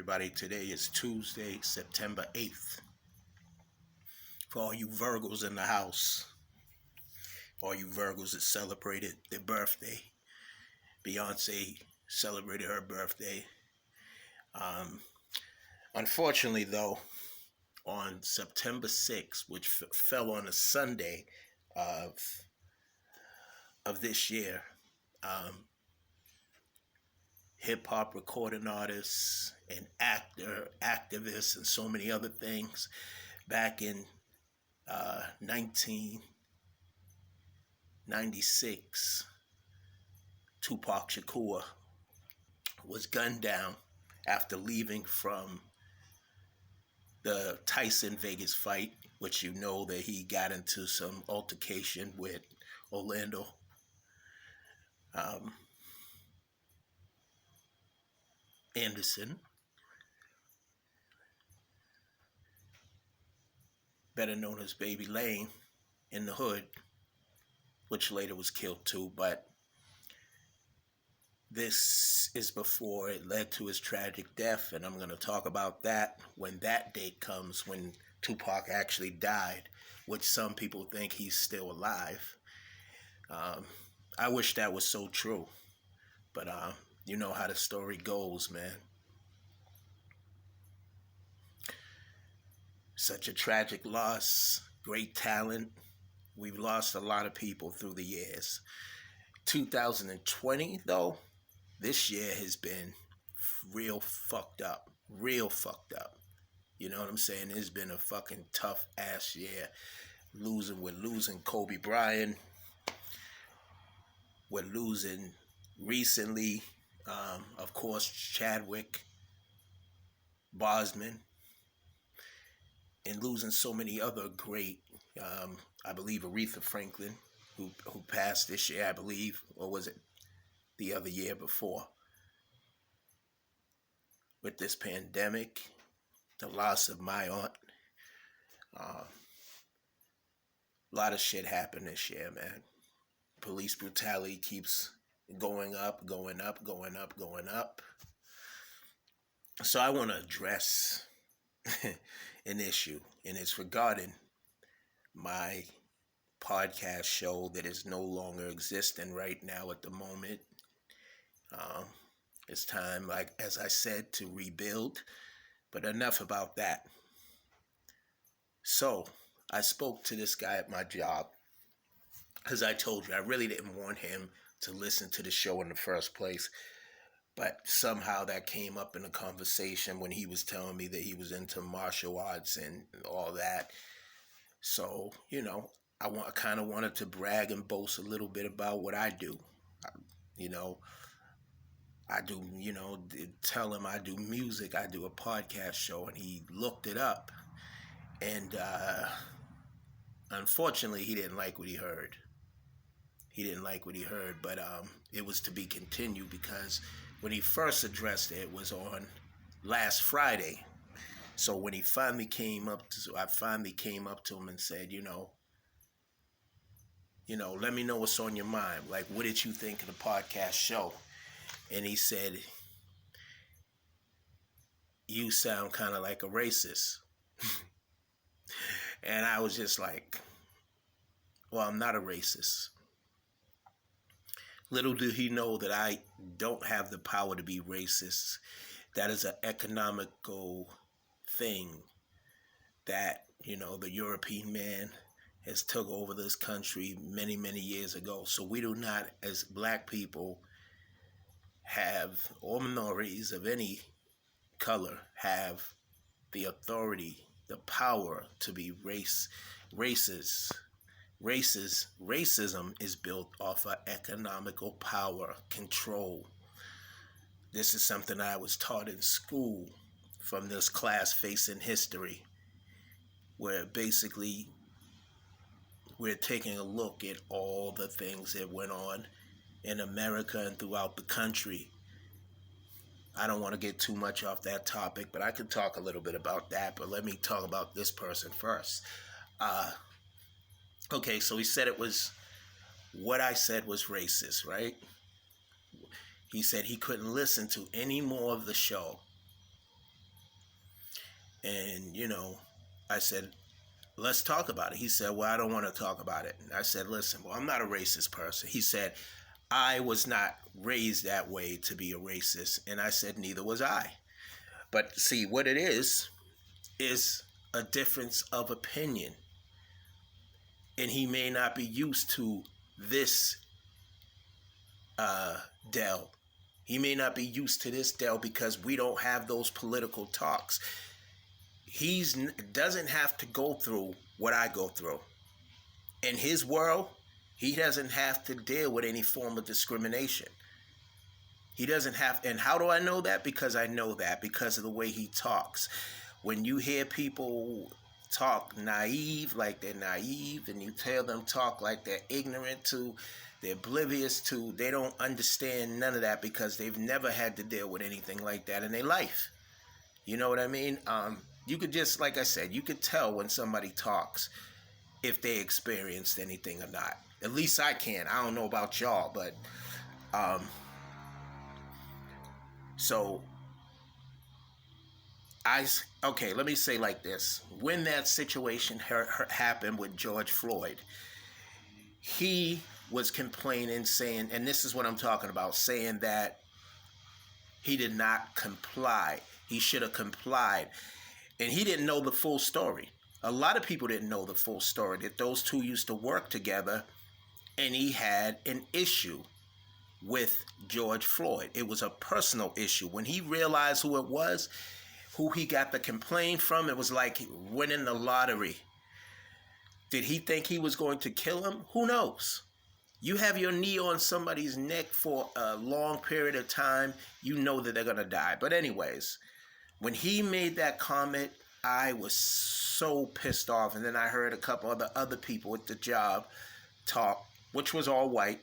everybody. Today is Tuesday, September 8th. For all you Virgos in the house, all you Virgos that celebrated their birthday, Beyonce celebrated her birthday. Unfortunately, though, on September 6th, which fell on a Sunday of this year, hip-hop recording artists and activists, and so many other things. Back in 1996, Tupac Shakur was gunned down after leaving from the Tyson Vegas fight, which you know that he got into some altercation with Orlando. Anderson, better known as Baby Lane in the hood, which later was killed too, but this is before it led to his tragic death, and I'm going to talk about that when that date comes, when Tupac actually died, which some people think he's still alive. I wish that was so true, but you know how the story goes, man. Such a tragic loss, great talent. We've lost a lot of people through the years. 2020, though, this year has been real fucked up. You know what I'm saying? It's been a fucking tough ass year. We're losing Kobe Bryant. We're losing recently, of course, Chadwick Boseman, and losing so many other great, I believe Aretha Franklin, who passed this year, I believe, or was it the other year before? With this pandemic, the loss of my aunt, a lot of shit happened this year, man. Police brutality keeps going up. So I want to address an issue, and it's regarding my podcast show that is no longer existing right now at the moment. It's time, like as I said, to rebuild, but enough about that. So I spoke to this guy at my job, because I told you I really didn't want him to listen to the show in the first place. But somehow that came up in a conversation when he was telling me that he was into martial arts and all that. So, you know, I kind of wanted to brag and boast a little bit about what I do. I do, tell him I do music. I do a podcast show, and he looked it up. And unfortunately, he didn't like what he heard. But it was to be continued, because when he first addressed it was on last Friday. So when he finally came up to him and said, let me know what's on your mind. Like, what did you think of the podcast show? And he said, you sound kind of like a racist. And I was just like, well, I'm not a racist. Little did he know that I don't have the power to be racist. That is an economical thing that, the European man has took over this country many, many years ago. So we do not, as black people, have, or minorities of any color, have the authority, the power to be racist. Racism is built off of economical power, control. This is something I was taught in school from this class facing history, where basically we're taking a look at all the things that went on in America and throughout the country. I don't want to get too much off that topic, but I could talk a little bit about that. But let me talk about this person first. Okay, so he said what I said was racist, right? He said he couldn't listen to any more of the show And, I said, let's talk about it. He said, well, I don't want to talk about it. And I said, listen, well, I'm not a racist person. He said, I was not raised that way to be a racist. And I said, neither was I. But see, what it is a difference of opinion. And he may not be used to this Dell. He may not be used to this Dell because we don't have those political talks. He doesn't have to go through what I go through. In his world, he doesn't have to deal with any form of discrimination. He doesn't have, and how do I know that? Because I know that because of the way he talks. When you hear people talk naive, like they're naive, and you tell them talk like they're ignorant to, they're oblivious to, they don't understand none of that because they've never had to deal with anything like that in their life. You know what I mean? You could just, like I said, you could tell when somebody talks if they experienced anything or not. At least I can. I don't know about y'all, but so okay, let me say like this. When that situation happened with George Floyd, he was complaining, saying, and this is what I'm talking about, saying that he did not comply. He should have complied. And he didn't know the full story. A lot of people didn't know the full story, that those two used to work together, and he had an issue with George Floyd. It was a personal issue. When he realized who it was, who he got the complaint from, it was like winning the lottery. Did he think he was going to kill him? Who knows? You have your knee on somebody's neck for a long period of time, you know that they're going to die. But anyways, when he made that comment, I was so pissed off. And then I heard a couple of the other people at the job talk, which was all white.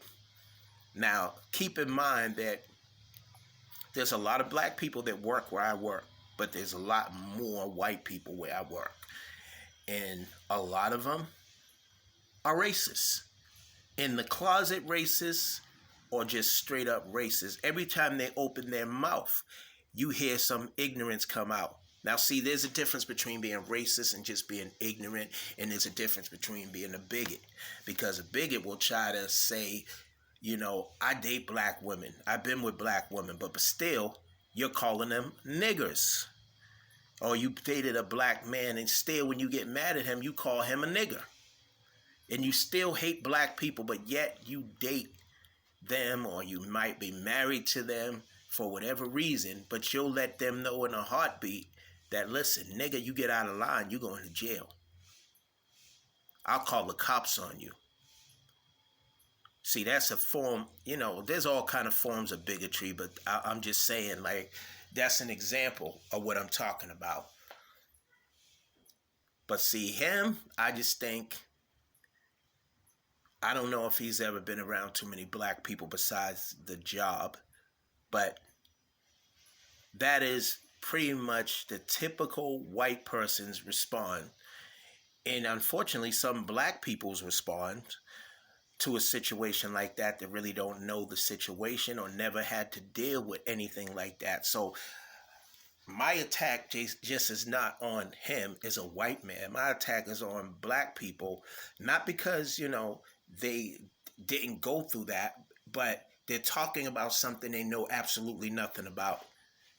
Now, keep in mind that there's a lot of black people that work where I work, but there's a lot more white people where I work. And a lot of them are racist. In the closet racist or just straight up racist. Every time they open their mouth, you hear some ignorance come out. Now, see, there's a difference between being racist and just being ignorant, and there's a difference between being a bigot. Because a bigot will try to say, I date black women. I've been with black women, but still, you're calling them niggers. Or you dated a black man, and still, when you get mad at him, you call him a nigger. And you still hate black people, but yet you date them, or you might be married to them for whatever reason, but you'll let them know in a heartbeat that, listen, nigga, you get out of line, you're going to jail. I'll call the cops on you. See, that's a form, there's all kind of forms of bigotry, but I'm just saying, like, that's an example of what I'm talking about. But see, him, I just think, I don't know if he's ever been around too many black people besides the job, but that is pretty much the typical white person's response. And unfortunately, some black people's respond to a situation like that really don't know the situation or never had to deal with anything like that. So my attack just is not on him as a white man. My attack is on black people, not because, they didn't go through that, but they're talking about something they know absolutely nothing about.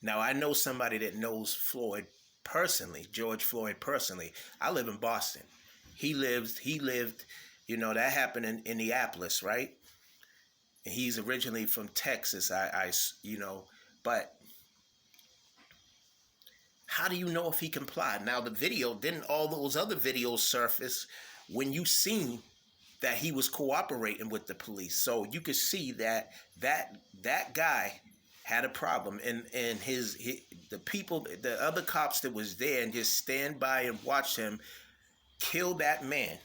Now, I know somebody that knows Floyd personally, George Floyd personally. I live in Boston. He lived, that happened in Indianapolis, right? And he's originally from Texas, but how do you know if he complied? Now, the video, didn't all those other videos surface when you seen that he was cooperating with the police? So you could see that guy had a problem, and the people, the other cops that was there and just stand by and watch him kill that man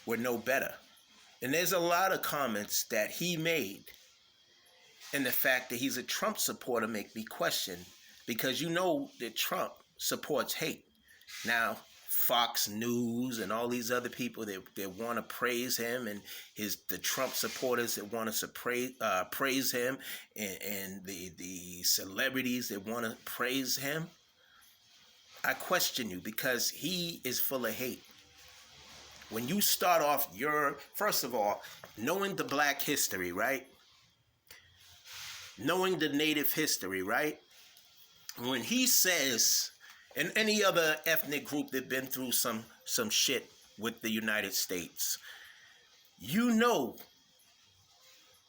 were no better. And there's a lot of comments that he made, and the fact that he's a Trump supporter make me question, because that Trump supports hate. Now, Fox News and all these other people that want to praise him, and the Trump supporters that want to praise him, and the celebrities that want to praise him, I question you because he is full of hate. When you start off first of all, knowing the black history, right? Knowing the native history, right? When he says, and any other ethnic group that been through some shit with the United States, you know,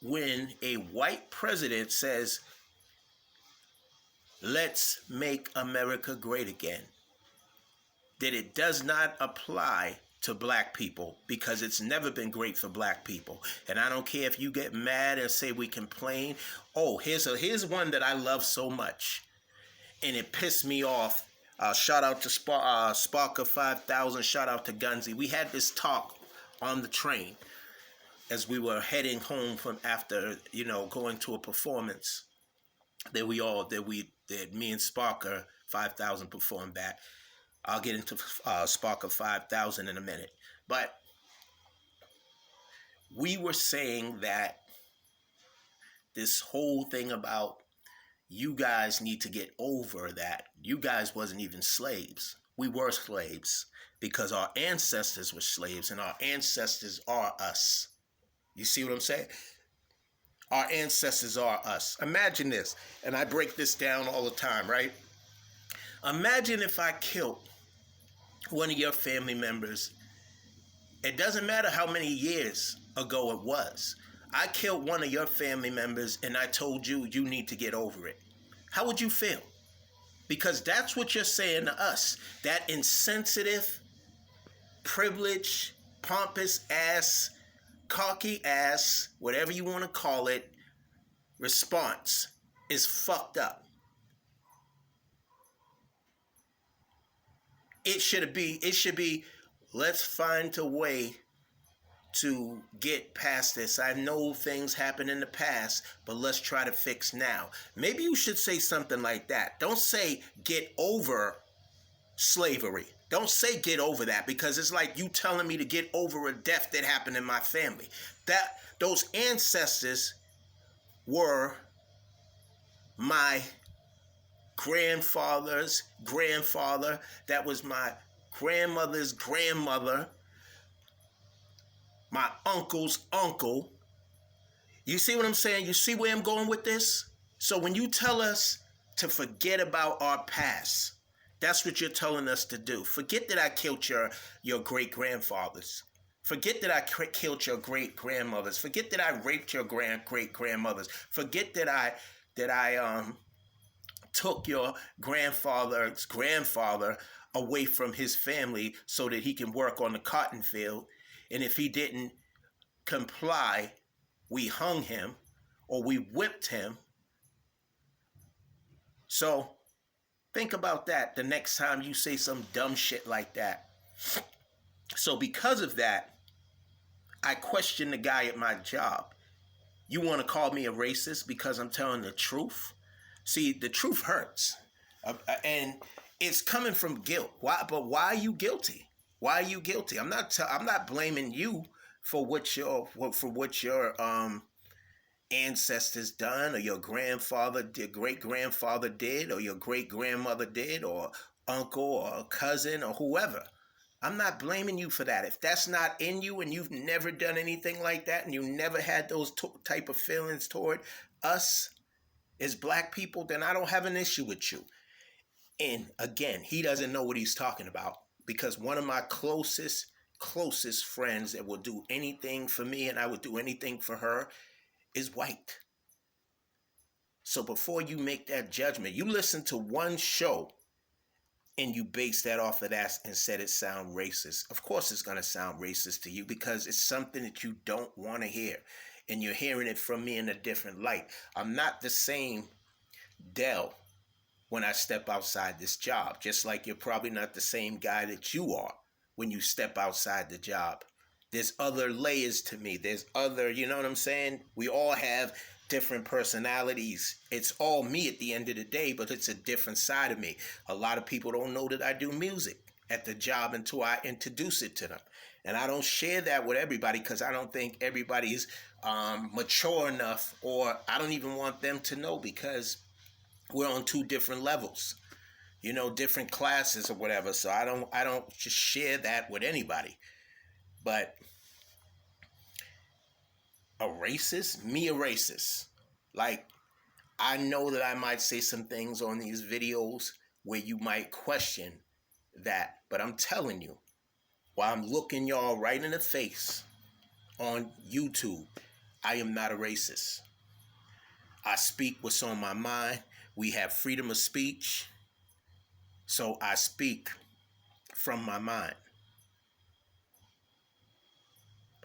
when a white president says, let's make America great again, that it does not apply to black people because it's never been great for black people. And I don't care if you get mad and say we complain. Oh, here's one that I love so much, and it pissed me off. Shout out to Sparker 5000. Shout out to Gunzy. We had this talk on the train as we were heading home from after, going to a performance that me and Sparker 5000 performed at. I'll get into Sparker 5000 in a minute. But we were saying that this whole thing about you guys need to get over that. You guys wasn't even slaves. We were slaves because our ancestors were slaves, and our ancestors are us. You see what I'm saying? Our ancestors are us. Imagine this, and I break this down all the time, right? Imagine if I killed one of your family members. It doesn't matter how many years ago it was. I killed one of your family members and I told you need to get over it. How would you feel? Because that's what you're saying to us. That insensitive, privileged, pompous ass, cocky ass, whatever you want to call it, response is fucked up. It should be, let's find a way to get past this. I know things happened in the past, but let's try to fix now. Maybe you should say something like that. Don't say get over slavery. Don't say get over that, because it's like you telling me to get over a death that happened in my family. Those ancestors were my grandfather's grandfather. That was my grandmother's grandmother, my uncle's uncle. You see what I'm saying? You see where I'm going with this? So when you tell us to forget about our past, that's what you're telling us to do. Forget that I killed your great-grandfathers. Forget that I killed your great-grandmothers. Forget that I raped your great-grandmothers. Forget that I took your grandfather's grandfather away from his family so that he can work on the cotton field. And if he didn't comply, we hung him or we whipped him. So think about that the next time you say some dumb shit like that. So because of that, I question the guy at my job. You want to call me a racist because I'm telling the truth? See, the truth hurts. And it's coming from guilt. Why? But why are you guilty? Why are you guilty? I'm not blaming you for what your ancestors done, or your grandfather, your great grandfather did, or your great grandmother did, or uncle or cousin or whoever. I'm not blaming you for that. If that's not in you and you've never done anything like that and you never had those type of feelings toward us as black people, then I don't have an issue with you. And again, he doesn't know what he's talking about, because one of my closest friends that will do anything for me and I would do anything for her is white. So before you make that judgment, you listen to one show and you base that off of that and said it sound racist. Of course it's going to sound racist to you because it's something that you don't want to hear. And you're hearing it from me in a different light. I'm not the same Dell when I step outside this job, just like you're probably not the same guy that you are when you step outside the job. There's other layers to me. There's other, you know what I'm saying? We all have different personalities. It's all me at the end of the day, but it's a different side of me. A lot of people don't know that I do music at the job until I introduce it to them. And I don't share that with everybody because I don't think everybody's mature enough, or I don't even want them to know, because we're on two different levels. different classes or whatever. So I don't just share that with anybody. But a racist? Me a racist. Like, I know that I might say some things on these videos where you might question that, but I'm telling you, while I'm looking y'all right in the face on YouTube, I am not a racist. I speak what's on my mind. We have freedom of speech, so I speak from my mind.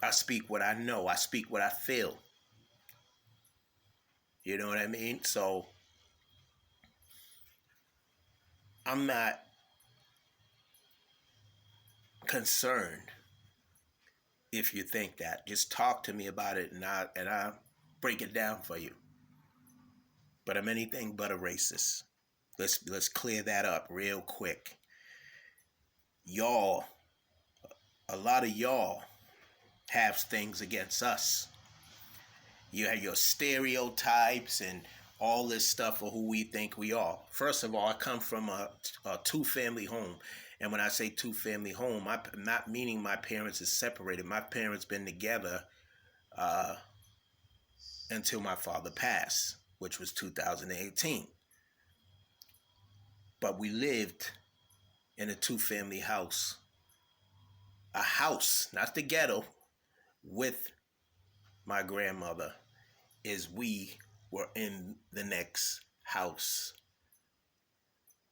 I speak what I know. I speak what I feel. You know what I mean? So I'm not concerned if you think that. Just talk to me about it, and I break it down for you. But I'm anything but a racist. Let's clear that up real quick. Y'all, a lot of y'all have things against us. You have your stereotypes and all this stuff of who we think we are. First of all, I come from a two-family home. And when I say two-family home, I'm not meaning my parents is separated. My parents been together until my father passed, which was 2018. But we lived in a two-family house. A house, not the ghetto, with my grandmother, is we were in the next house,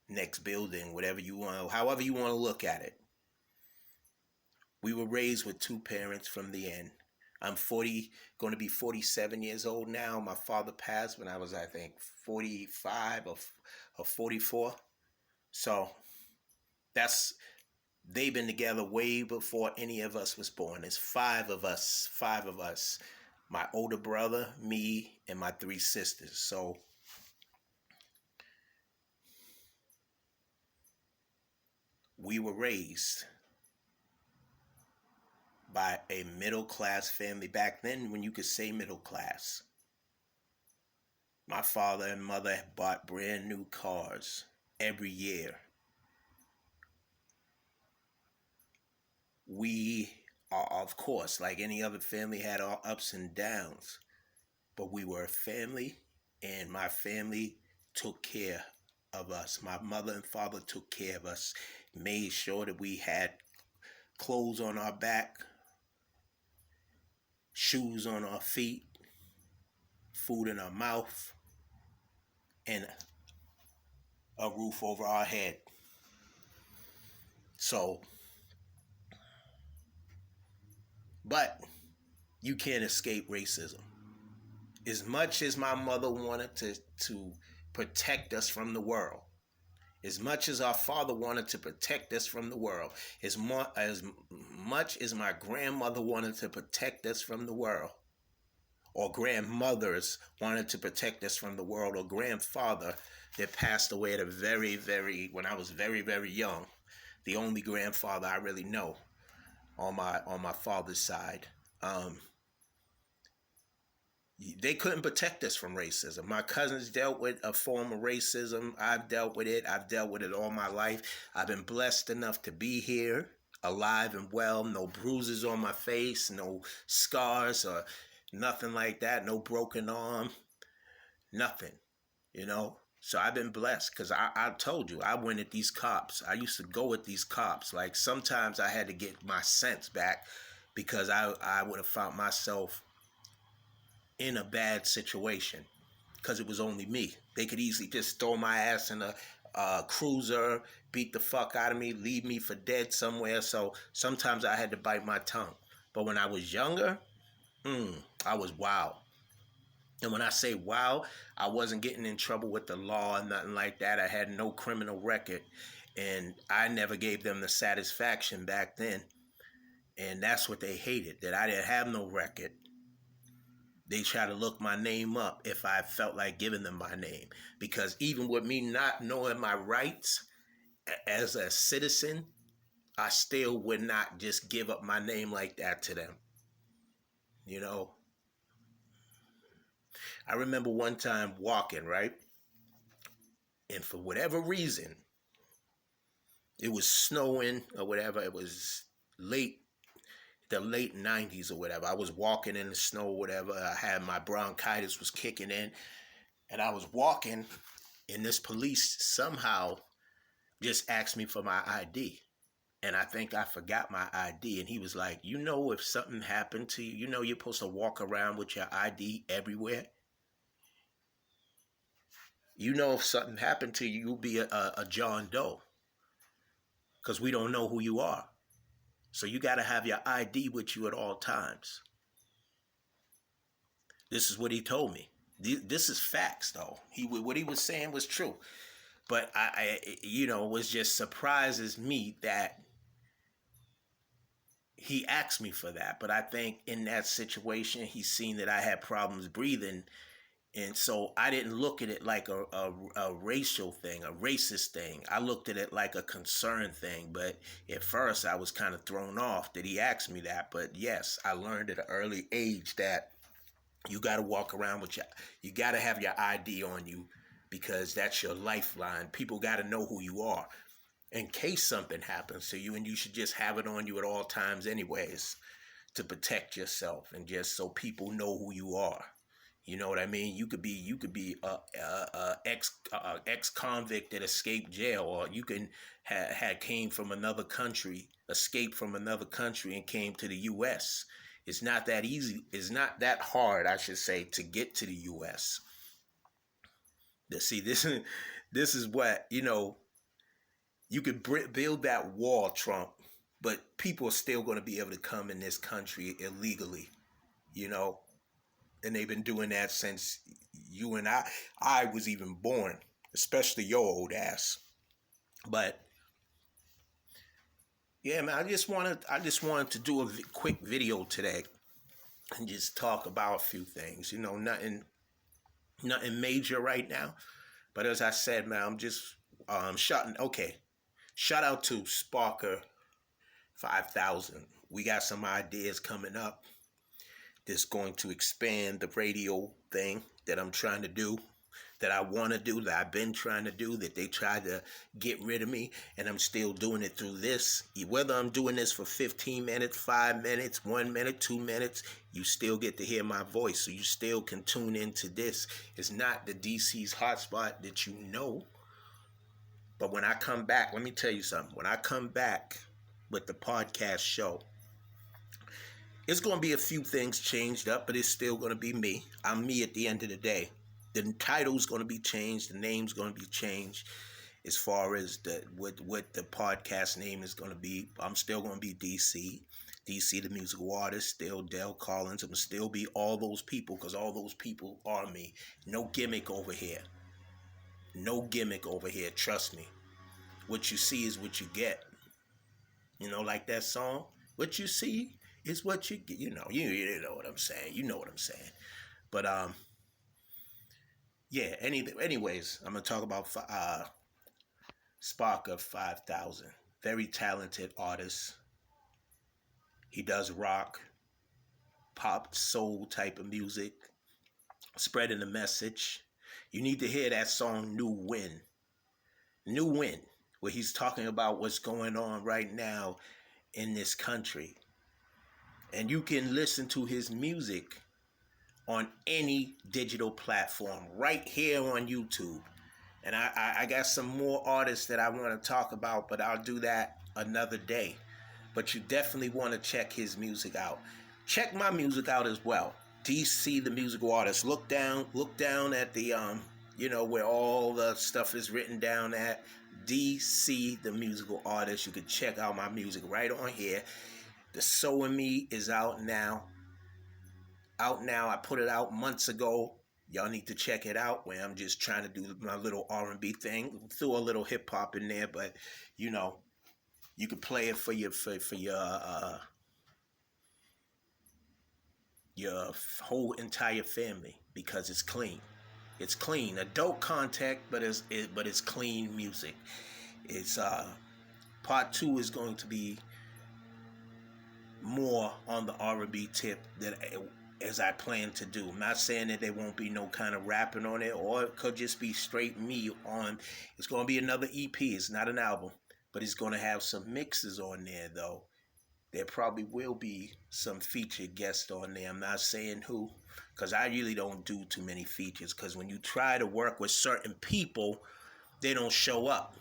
next building, whatever you want, however you want to look at it. We were raised with two parents from the end. I'm going to be 47 years old now. My father passed when I was, I think, 45 or 44. So they've been together way before any of us was born. There's five of us. My older brother, me, and my three sisters. So we were raised by a middle-class family. Back then, when you could say middle class. My father and mother bought brand new cars every year. We are, of course, like any other family, had our ups and downs. But we were a family, and my family took care of us. My mother and father took care of us, made sure that we had clothes on our back, shoes on our feet, food in our mouth, and a roof over our head. So, but you can't escape racism. As much as my mother wanted to protect us from the world, as much as our father wanted to protect us from the world, as much as my grandmother wanted to protect us from the world, or grandmothers wanted to protect us from the world, or grandfather that passed away at when I was very, very young, the only grandfather I really know on my father's side. They couldn't protect us from racism. My cousins dealt with a form of racism. I've dealt with it. I've dealt with it all my life. I've been blessed enough to be here, alive and well. No bruises on my face, no scars or nothing like that. No broken arm, nothing, So I've been blessed because I told you, I went at these cops. I used to go at these cops. Like sometimes I had to get my sense back because I would have found myself in a bad situation because it was only me. They could easily just throw my ass in a cruiser, beat the fuck out of me, leave me for dead somewhere. So sometimes I had to bite my tongue. But when I was younger, I was wild. And when I say wild, I wasn't getting in trouble with the law and nothing like that. I had no criminal record. And I never gave them the satisfaction back then. And that's what they hated, that I didn't have no record. They try to look my name up if I felt like giving them my name. Because even with me not knowing my rights as a citizen, I still would not just give up my name like that to them. I remember one time walking, right? And for whatever reason, It was snowing or whatever. It was late, the late 90s or whatever. I was walking in the snow or whatever. I had my bronchitis was kicking in, and I was walking, and this police somehow just asked me for my ID. And I think I forgot my ID. And he was like, you know, if something happened to you, you know, you're supposed to walk around with your ID everywhere. You know, if something happened to you, you'll be a John Doe because we don't know who you are. So you got to have your ID with you at all times. This is what he told me. This is facts, though. What he was saying was true. But was just surprises me that he asked me for that. But I think in that situation, he seen that I had problems breathing. And so I didn't look at it like a racial thing, a racist thing. I looked at it like a concern thing. But at first, I was kind of thrown off that he asked me that. But yes, I learned at an early age that you got to walk around with you got to have your ID on you because that's your lifeline. People got to know who you are in case something happens to you, and you should just have it on you at all times anyways to protect yourself and just so people know who you are. You know what I mean? You could be a ex convict that escaped jail, or you can had came from another country, escaped from another country, and came to the U.S. It's not that easy. It's not that hard, I should say, to get to the U.S. See, this is what you could build that wall, Trump, but people are still going to be able to come in this country illegally, you know, and they've been doing that since you and I was even born, especially your old ass. But yeah, man, I just wanted to do a quick video today and just talk about a few things. Nothing major right now. But as I said, man, I'm just shouting. Okay, shout out to Sparker 5000. We got some ideas coming up that's going to expand the radio thing that I'm trying to do, that I want to do, that I've been trying to do, that they tried to get rid of me, and I'm still doing it through this. Whether I'm doing this for 15 minutes, 5 minutes, 1 minute, 2 minutes, you still get to hear my voice, so you still can tune into this. It's not the D-CEE's hotspot that you know, but when I come back, let me tell you something. When I come back with the podcast show, it's going to be a few things changed up, but it's still going to be me. I'm me at the end of the day. The title's going to be changed. The name's going to be changed. As far as what the podcast name is going to be, I'm still going to be D-CEE. D-CEE, the musical artist, still Dale Collins. I'm going to still be all those people because all those people are me. No gimmick over here. No gimmick over here. Trust me. What you see is what you get. Like that song. What you see is what you get. You know what I'm saying. You know what I'm saying. But yeah. Anyways, I'm gonna talk about Sparker 5000. Very talented artist. He does rock, pop, soul type of music, spreading the message. You need to hear that song New Wind. New Wind, where he's talking about what's going on right now in this country. And you can listen to his music on any digital platform right here on YouTube. And I got some more artists that I want to talk about, but I'll do that another day. But you definitely want to check his music out. Check my music out as well. D-CEE, the musical artist. Look down at the where all the stuff is written down at. D-CEE, the musical artist. You can check out my music right on here. The So and Me is out now. I put it out months ago. Y'all need to check it out. Where I'm just trying to do my little R&B thing. Threw a little hip hop in there, but you can play it for your whole entire family because it's clean. It's clean, adult content, but it's clean music. It's part 2 is going to be more on the R&B tip as I plan to do. I'm not saying that there won't be no kind of rapping on it, or it could just be straight me on. It's going to be another EP. It's not an album, but he's going to have some mixes on there, though. There probably will be some featured guests on there. I'm not saying who, because I really don't do too many features, because when you try to work with certain people, they don't show up.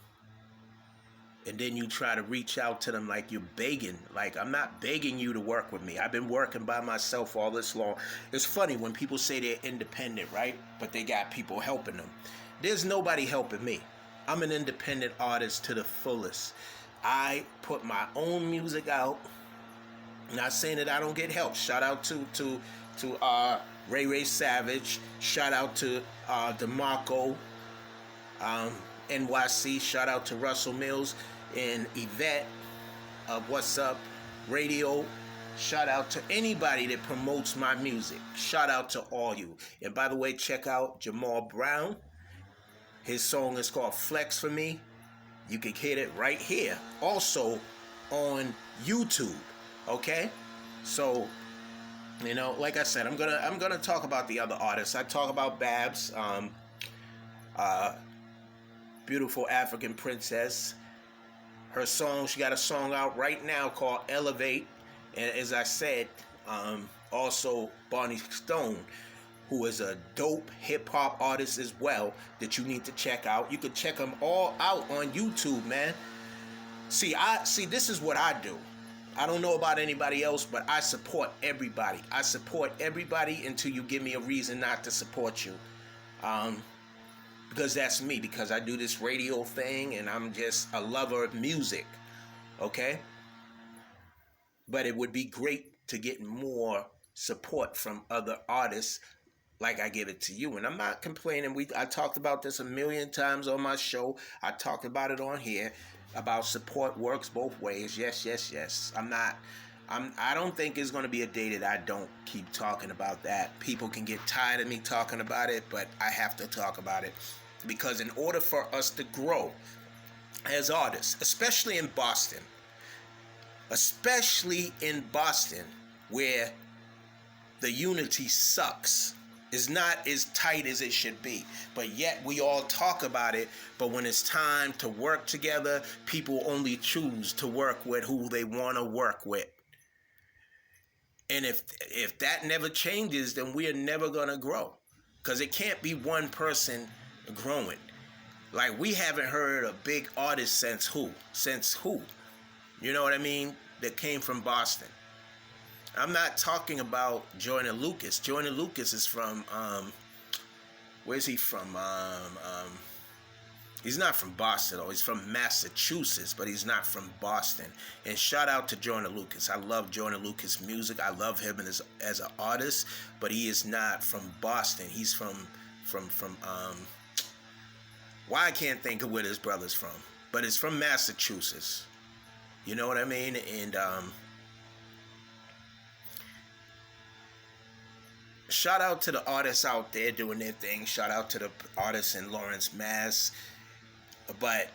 And then you try to reach out to them like you're begging. Like, I'm not begging you to work with me. I've been working by myself all this long. It's funny when people say they're independent, right? But they got people helping them. There's nobody helping me. I'm an independent artist to the fullest. I put my own music out. Not saying that I don't get help. Shout out to Ray Savage. Shout out to DeMarco, NYC. Shout out to Russell Mills and Yvette of What's Up Radio. Shout out to anybody that promotes my music. Shout out to all you. And by the way, check out Jamal Brown. His song is called Flex for Me. You can hear it right here. Also on YouTube. Okay? So, you know, like I said, I'm gonna talk about the other artists. I talk about Babs, beautiful African princess. Her song, she got a song out right now called Elevate. And as I said, also Barney Stone, who is a dope hip-hop artist as well that you need to check out. You can check them all out on YouTube, man. See, this is what I do. I don't know about anybody else, but I support everybody. I support everybody until you give me a reason not to support you. Because that's me, because I do this radio thing and I'm just a lover of music. Okay? But it would be great to get more support from other artists like I give it to you. And I'm not complaining. I talked about this a million times on my show. I talked about it on here, about support works both ways. Yes. I don't think it's going to be a day that I don't keep talking about that. People can get tired of me talking about it, but I have to talk about it. Because in order for us to grow as artists, especially in Boston, where the unity sucks, is not as tight as it should be, but yet we all talk about it. But when it's time to work together, people only choose to work with who they want to work with. And if that never changes, then we are never going to grow, because it can't be one person growing. Like, we haven't heard a big artist since who? You know what I mean? That came from Boston. I'm not talking about Joyner Lucas. Joyner Lucas is from, where's he from? He's not from Boston, though. He's from Massachusetts, but he's not from Boston. And shout out to Joyner Lucas. I love Joyner Lucas' music. I love him as an artist, but he is not from Boston. He's from why I can't think of where his brother's from, but it's from Massachusetts. You know what I mean? And shout out to the artists out there doing their thing. Shout out to the artists in Lawrence, Mass. But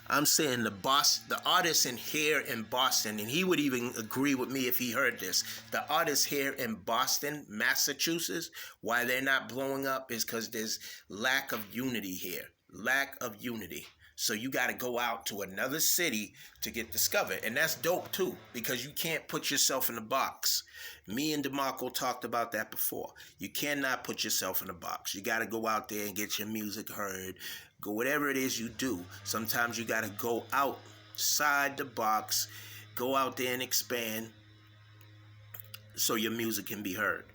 I'm saying the artists in here in Boston, and he would even agree with me if he heard this. The artists here in Boston, Massachusetts, why they're not blowing up is because there's lack of unity here. Lack of unity. So you got to go out to another city to get discovered. And that's dope too, because you can't put yourself in a box. Me and DeMarco talked about that before. You cannot put yourself in a box. You got to go out there and get your music heard. Go whatever it is you do. Sometimes you got to go outside the box. Go out there and expand so your music can be heard.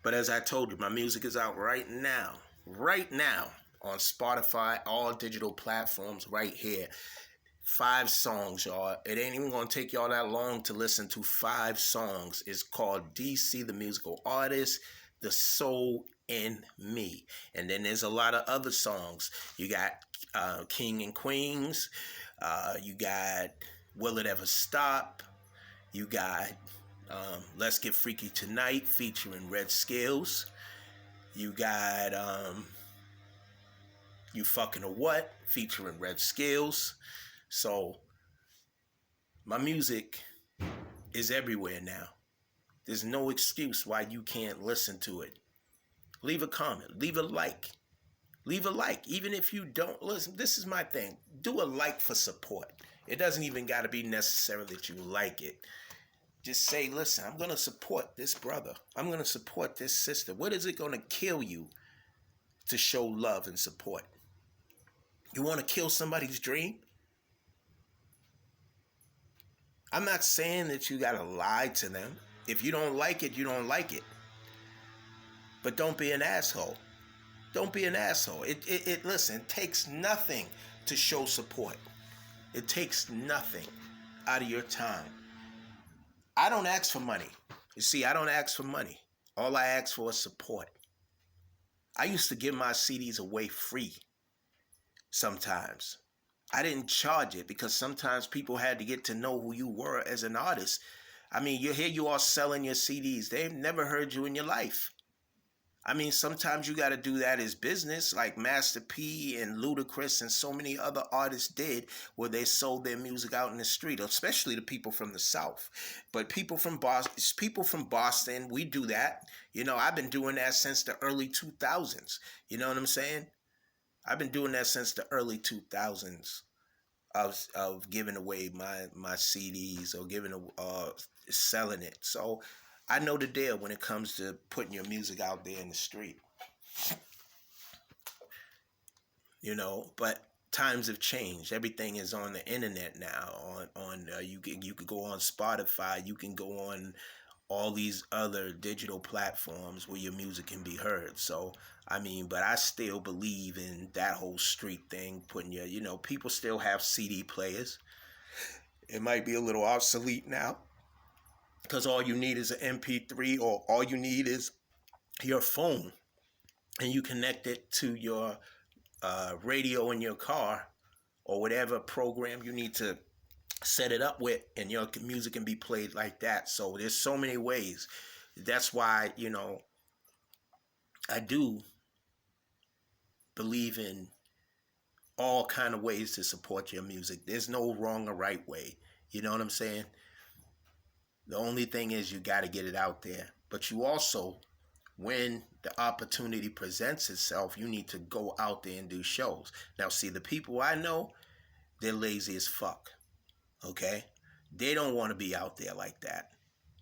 But as I told you, my music is out right now. Right now. On Spotify, all digital platforms right here. 5 songs, y'all. It ain't even gonna take y'all that long to listen to 5 songs. It's called D-CEE, the musical artist, The Soul in Me. And then there's a lot of other songs. You got King and Queens. You got Will It Ever Stop? You got Let's Get Freaky Tonight featuring Red Scales. You got You Fucking a What featuring Red Scales. So my music is everywhere now. There's no excuse why you can't listen to it. Leave a comment, leave a like, Leave a like. Even if you don't listen, this is my thing. Do a like for support. It doesn't even got to be necessary that you like it. Just say, listen, I'm going to support this brother. I'm going to support this sister. What is it going to kill you to show love and support? You want to kill somebody's dream? I'm not saying that you got to lie to them. If you don't like it, you don't like it. But don't be an asshole. Don't be an asshole. Listen, it takes nothing to show support. It takes nothing out of your time. I don't ask for money. You see, I don't ask for money. All I ask for is support. I used to give my CDs away free sometimes. I didn't charge it because sometimes people had to get to know who you were as an artist. I mean, you are selling your CDs. They've never heard you in your life. I mean, sometimes you got to do that as business, like Master P and Ludacris and so many other artists did, where they sold their music out in the street, especially the people from the South. But people from Boston, we do that. You know, I've been doing that since the early 2000s. You know what I'm saying? I've been doing that since the early 2000s of giving away my CDs or selling it. So I know the deal when it comes to putting your music out there in the street. You know, but times have changed. Everything is on the internet now. You can go on Spotify. You can go on all these other digital platforms where your music can be heard. So I mean, but I still believe in that whole street thing. People still have CD players. It might be a little obsolete now, because all you need is an MP3, or all you need is your phone, and you connect it to your radio in your car or whatever program you need to set it up with, and your music can be played like that. So there's so many ways. That's why, I do believe in all kind of ways to support your music. There's no wrong or right way. You know what I'm saying? The only thing is you got to get it out there. But you also, when the opportunity presents itself, you need to go out there and do shows. Now, see, the people I know, they're lazy as fuck. Okay? They don't want to be out there like that.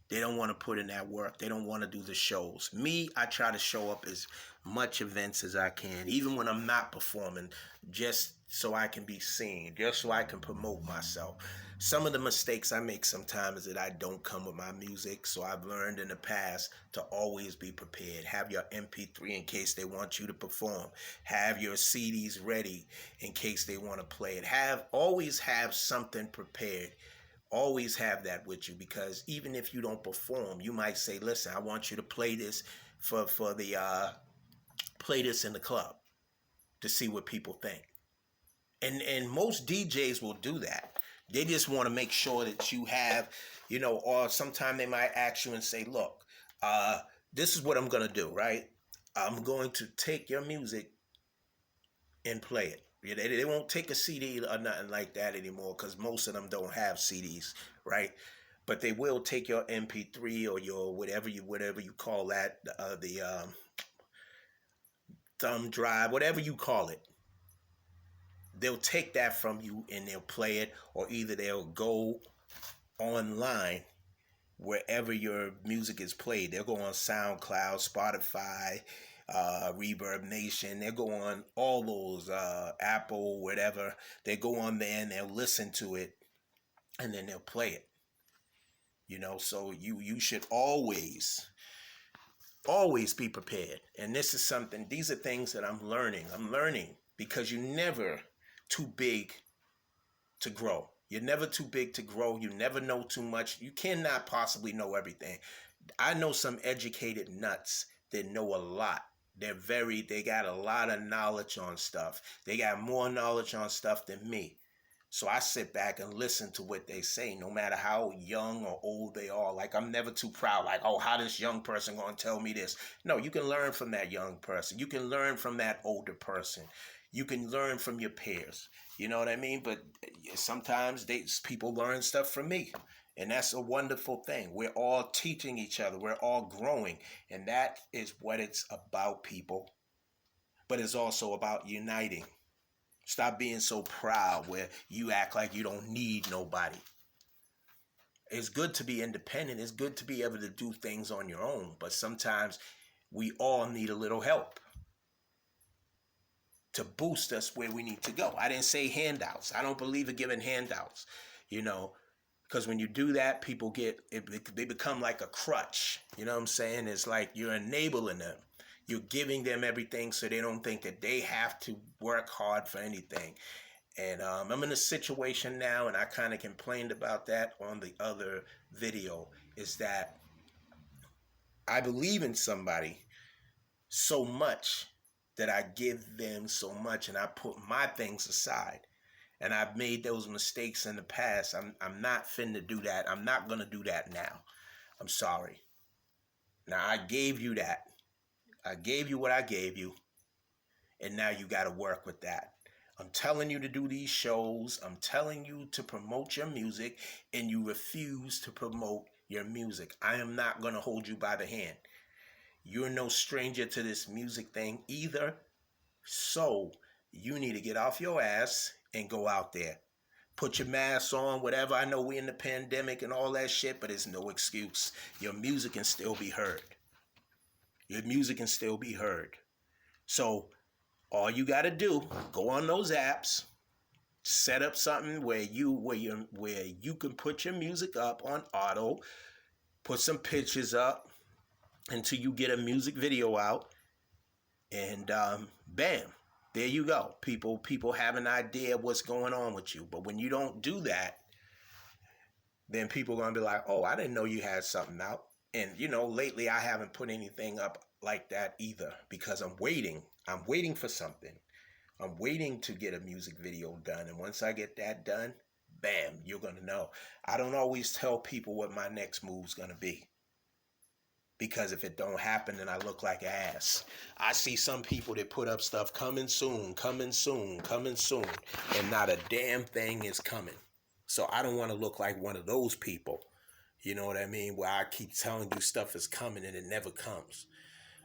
They don't want to put in that work. They don't want to do the shows. Me, I try to show up as much events as I can, even when I'm not performing, just so I can be seen, just so I can promote myself. Some of the mistakes I make sometimes is that I don't come with my music, so I've learned in the past to always be prepared. Have your MP3 in case they want you to perform. Have your CDs ready in case they want to play it. Always have something prepared. Always have that with you, because even if you don't perform, you might say, listen, I want you to play this play this in the club to see what people think. And most DJs will do that. They just want to make sure that you have, or sometime they might ask you and say, look, this is what I'm going to do, right? I'm going to take your music and play it. They won't take a CD or nothing like that anymore, because most of them don't have CDs, right? But they will take your MP3 or your whatever you call that, the thumb drive, whatever you call it. They'll take that from you and they'll play it, or either they'll go online wherever your music is played. They'll go on SoundCloud, Spotify, Reverb Nation. They'll go on all those, Apple, whatever. They go on there and they'll listen to it, and then they'll play it. So you should always be prepared. And these are things that I'm learning. I'm learning because you're never too big to grow. You're never too big to grow. You never know too much. You cannot possibly know everything. I know some educated nuts that know a lot. They got a lot of knowledge on stuff. They got more knowledge on stuff than me. So I sit back and listen to what they say, no matter how young or old they are. Like, I'm never too proud, like, oh, how this young person gonna tell me this? No, you can learn from that young person. You can learn from that older person. You can learn from your peers. You know what I mean? But sometimes people learn stuff from me. And that's a wonderful thing. We're all teaching each other. We're all growing. And that is what it's about, people. but it's also about uniting. Stop being so proud where you act like you don't need nobody. It's good to be independent. It's good to be able to do things on your own, but sometimes we all need a little help to boost us where we need to go. I didn't say handouts. I don't believe in giving handouts, you know, because when you do that, people they become like a crutch. You know what I'm saying? It's like you're enabling them. You're giving them everything so they don't think that they have to work hard for anything. And I'm in a situation now, and I kind of complained about that on the other video, is that I believe in somebody so much that I give them so much and I put my things aside. And I've made those mistakes in the past. I'm not finna do that. I'm not gonna do that now. I'm sorry. Now I gave you that. I gave you what I gave you, and now you gotta work with that. I'm telling you to do these shows. I'm telling you to promote your music, and you refuse to promote your music. I am not gonna hold you by the hand. You're no stranger to this music thing either. So you need to get off your ass and go out there. Put your mask on, whatever. I know we're in the pandemic and all that shit, but it's no excuse. Your music can still be heard. Your music can still be heard. So all you got to do, go on those apps, set up something where you can put your music up on auto, put some pictures up until you get a music video out, and bam, there you go. People have an idea of what's going on with you. But when you don't do that, then people are going to be like, oh, I didn't know you had something out. And, lately I haven't put anything up like that either because I'm waiting. I'm waiting for something. I'm waiting to get a music video done. And once I get that done, bam, you're going to know. I don't always tell people what my next move's going to be. Because if it don't happen, then I look like an ass. I see some people that put up stuff coming soon, coming soon, coming soon, and not a damn thing is coming. So I don't want to look like one of those people. You know what I mean? Where I keep telling you stuff is coming and it never comes.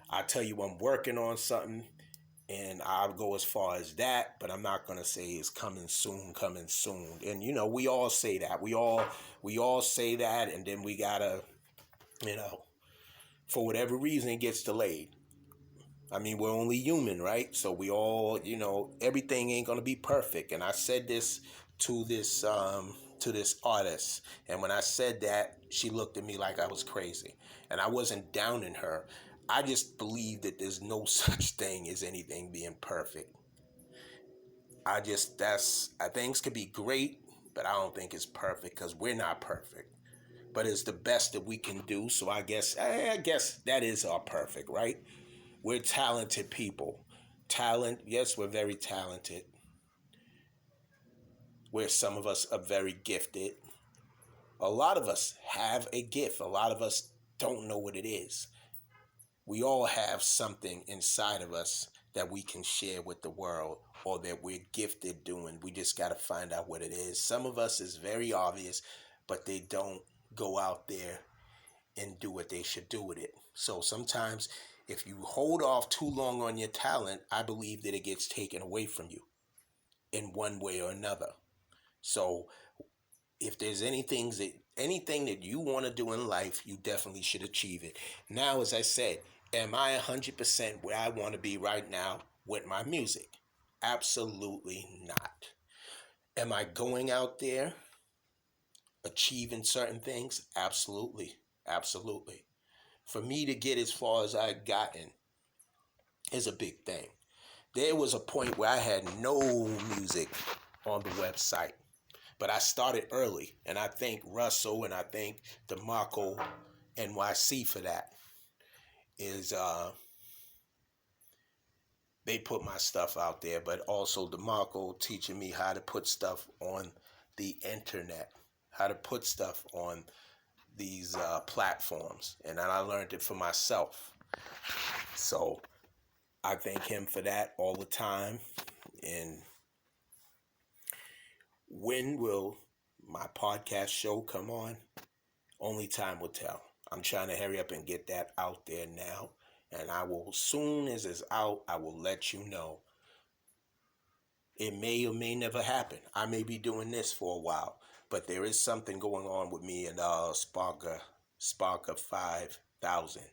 I tell you I'm working on something and I'll go as far as that, but I'm not going to say it's coming soon, coming soon. And we all say that. We all say that, and then we got to, for whatever reason, it gets delayed. I mean, we're only human, right? So we all, everything ain't gonna be perfect. And I said this to this artist, and when I said that, she looked at me like I was crazy. And I wasn't downing her. I just believe that there's no such thing as anything being perfect. Things could be great, but I don't think it's perfect because we're not perfect. But it's the best that we can do. So I guess that is our perfect, right? We're talented people. Yes, we're very talented. Where some of us are very gifted. A lot of us have a gift. A lot of us don't know what it is. We all have something inside of us that we can share with the world or that we're gifted doing. We just got to find out what it is. Some of us is very obvious, but they don't go out there and do what they should do with it. So sometimes if you hold off too long on your talent, I believe that it gets taken away from you in one way or another. So if there's anything that you want to do in life, you definitely should achieve it. Now, as I said, am I 100% where I want to be right now with my music? Absolutely not. Am I going out there achieving certain things? Absolutely. Absolutely. For me to get as far as I've gotten is a big thing. There was a point where I had no music on the website, but I started early, and I thank Russell and I thank DeMarco NYC for that. They put my stuff out there, but also DeMarco teaching me how to put stuff on the internet, how to put stuff on these platforms, and then I learned it for myself. So I thank him for that all the time. And when will my podcast show come on? Only time will tell. I'm trying to hurry up and get that out there now. And I will, as soon as it's out, I will let you know. It may or may never happen. I may be doing this for a while, but there is something going on with me and Sparker 5000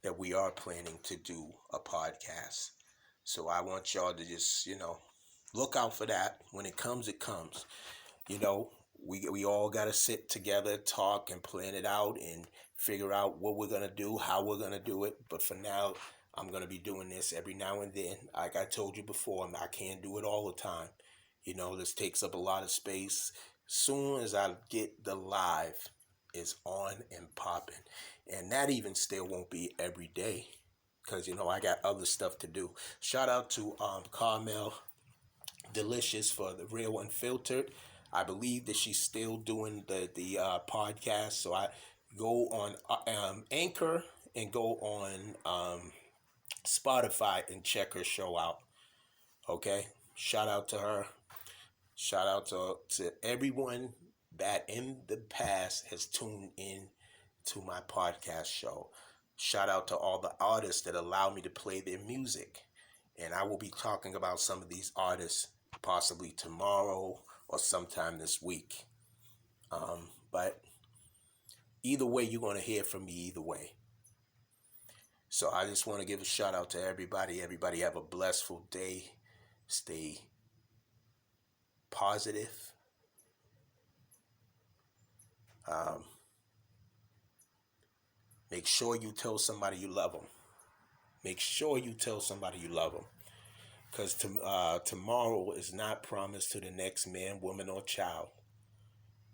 that we are planning to do a podcast. So I want y'all to just, look out for that. When it comes, it comes. You know, we all got to sit together, talk, and plan it out and figure out what we're going to do, how we're going to do it. But for now, I'm going to be doing this every now and then. Like I told you before, I can't do it all the time. This takes up a lot of space. Soon as I get the live, it's on and popping. And that even still won't be every day because, I got other stuff to do. Shout out to Carmel Delicious for the Real Unfiltered. I believe that she's still doing the podcast. So I go on Anchor and go on Spotify and check her show out. Okay, shout out to her. Shout out to everyone that in the past has tuned in to my podcast show. Shout out to all the artists that allow me to play their music. And I will be talking about some of these artists possibly tomorrow or sometime this week. But either way, you're going to hear from me either way. So I just want to give a shout out to everybody. Everybody have a blissful day. Stay positive. Make sure you tell somebody you love them. Make sure you tell somebody you love them. Because tomorrow is not promised to the next man, woman, or child.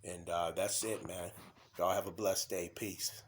And that's it, man. Y'all have a blessed day. Peace.